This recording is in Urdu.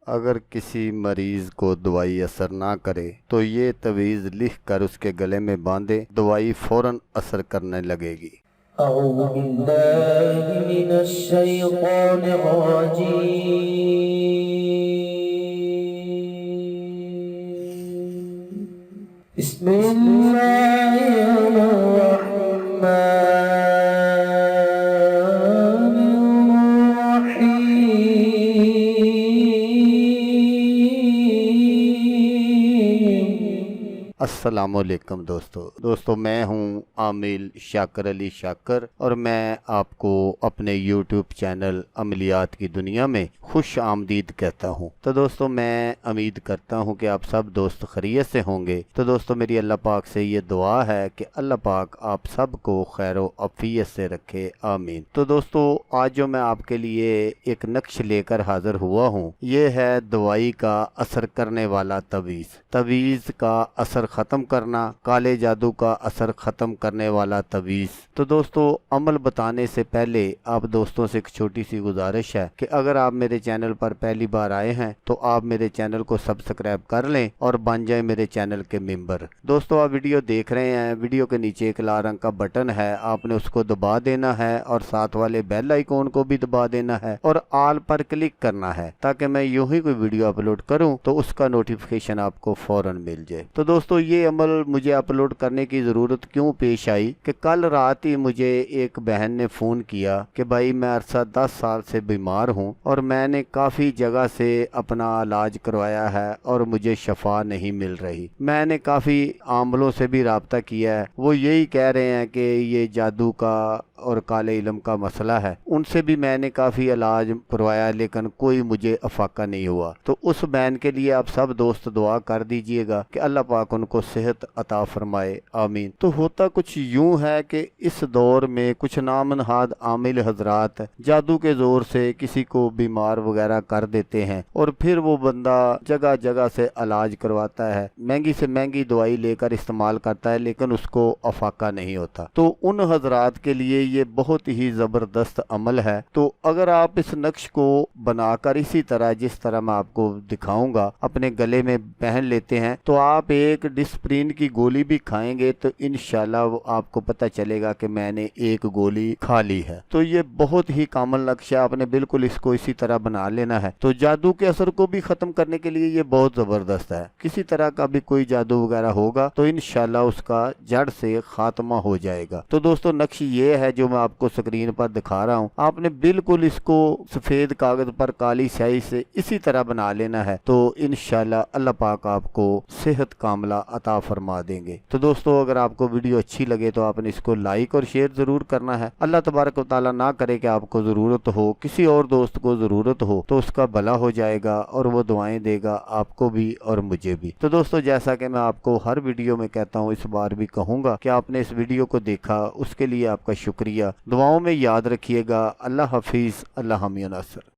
اگر کسی مریض کو دوائی اثر نہ کرے تو یہ تعویذ لکھ کر اس کے گلے میں باندھے، دوائی فوراً اثر کرنے لگے گی۔ اعوذ باللہ من الشیطان الرجیم، بسم اللہ الرحمن السلام علیکم دوستو میں ہوں عامل شاکر علی شاکر، اور میں آپ کو اپنے یوٹیوب چینل عملیات کی دنیا میں خوش آمدید کہتا ہوں۔ تو دوستو میں امید کرتا ہوں کہ آپ سب دوست خیریت سے ہوں گے۔ تو دوستو میری اللہ پاک سے یہ دعا ہے کہ اللہ پاک آپ سب کو خیر و عافیت سے رکھے، آمین۔ تو دوستو آج جو میں آپ کے لیے ایک نقش لے کر حاضر ہوا ہوں، یہ ہے دوائی کا اثر کرنے والا تعویذ کا اثر ختم کرنا، کالے جادو کا اثر ختم کرنے والا تعویذ۔ تو دوستو عمل بتانے سے پہلے آپ دوستوں سے ایک چھوٹی سی گزارش ہے کہ اگر آپ میرے چینل پر پہلی بار آئے ہیں تو آپ میرے چینل کو سبسکرائب کر لیں اور بن جائیں میرے چینل کے ممبر۔ دوستو آپ ویڈیو دیکھ رہے ہیں، ویڈیو کے نیچے ایک لال رنگ کا بٹن ہے، آپ نے اس کو دبا دینا ہے اور ساتھ والے بیل آئیکن کو بھی دبا دینا ہے اور آل پر کلک کرنا ہے تاکہ میں یوں ہی کوئی ویڈیو اپلوڈ کروں تو اس کا نوٹیفیکیشن آپ کو فوراً مل جائے۔ تو دوستو یہ عمل مجھے اپلوڈ کرنے کی ضرورت کیوں پیش آئی کہ کل رات ہی مجھے ایک بہن نے فون کیا کہ بھائی میں عرصہ 10 سال سے بیمار ہوں اور میں نے کافی جگہ سے اپنا علاج کروایا ہے اور مجھے شفا نہیں مل رہی۔ میں نے کافی عاملوں سے بھی رابطہ کیا ہے، وہ یہی کہہ رہے ہیں کہ یہ جادو کا اور کالے علم کا مسئلہ ہے۔ ان سے بھی میں نے کافی علاج کروایا لیکن کوئی مجھے افاقہ نہیں ہوا۔ تو اس بہن کے لیے آپ سب دوست دعا کر دیجئے گا کہ اللہ پاک ان کو صحت عطا فرمائے، آمین۔ تو ہوتا کچھ یوں ہے کہ اس دور میں کچھ نام نہاد عامل حضرات جادو کے زور سے کسی کو بیمار وغیرہ کر دیتے ہیں اور پھر وہ بندہ جگہ جگہ سے علاج کرواتا ہے، مہنگی سے مہنگی دوائی لے کر استعمال کرتا ہے لیکن اس کو افاقہ نہیں ہوتا۔ تو ان حضرات کے لیے یہ بہت ہی زبردست عمل ہے۔ تو اگر آپ اس نقش کو بنا کر اسی طرح جس طرح میں آپ کو دکھاؤں گا اپنے گلے میں پہن لیتے ہیں تو آپ ایک ڈسپرین کی گولی بھی کھائیں گے تو انشاءاللہ وہ آپ کو پتہ چلے گا کہ میں نے ایک گولی کھا لی ہے۔ تو یہ بہت ہی کامل نقش ہے، آپ نے بالکل اس کو اسی طرح بنا لینا ہے۔ تو جادو کے اثر کو بھی ختم کرنے کے لیے یہ بہت زبردست ہے۔ کسی طرح کا بھی کوئی جادو وغیرہ ہوگا تو انشاءاللہ اس کا جڑ سے خاتمہ ہو جائے گا۔ تو دوستو نقش یہ ہے جو میں آپ کو سکرین پر دکھا رہا ہوں، آپ نے بالکل اس کو سفید کاغذ پر کالی سیاہی سے اسی طرح بنا لینا ہے تو انشاءاللہ اللہ پاک آپ کو صحت کاملہ عطا فرما دیں گے۔ تو دوستو اگر آپ کو ویڈیو اچھی لگے تو آپ نے اس کو لائک اور شیئر ضرور کرنا ہے۔ اللہ تبارک و تعالیٰ نہ کرے کہ آپ کو ضرورت ہو، کسی اور دوست کو ضرورت ہو تو اس کا بھلا ہو جائے گا اور وہ دعائیں دے گا آپ کو بھی اور مجھے بھی۔ تو دوستو جیسا کہ میں آپ کو ہر ویڈیو میں کہتا ہوں، اس بار بھی کہوں گا کہ آپ نے اس ویڈیو کو دیکھا، اس کے لیے آپ کا شکریہ۔ دعاؤں میں یاد رکھیے گا۔ اللہ حافظ، اللہ حامی و ناصر۔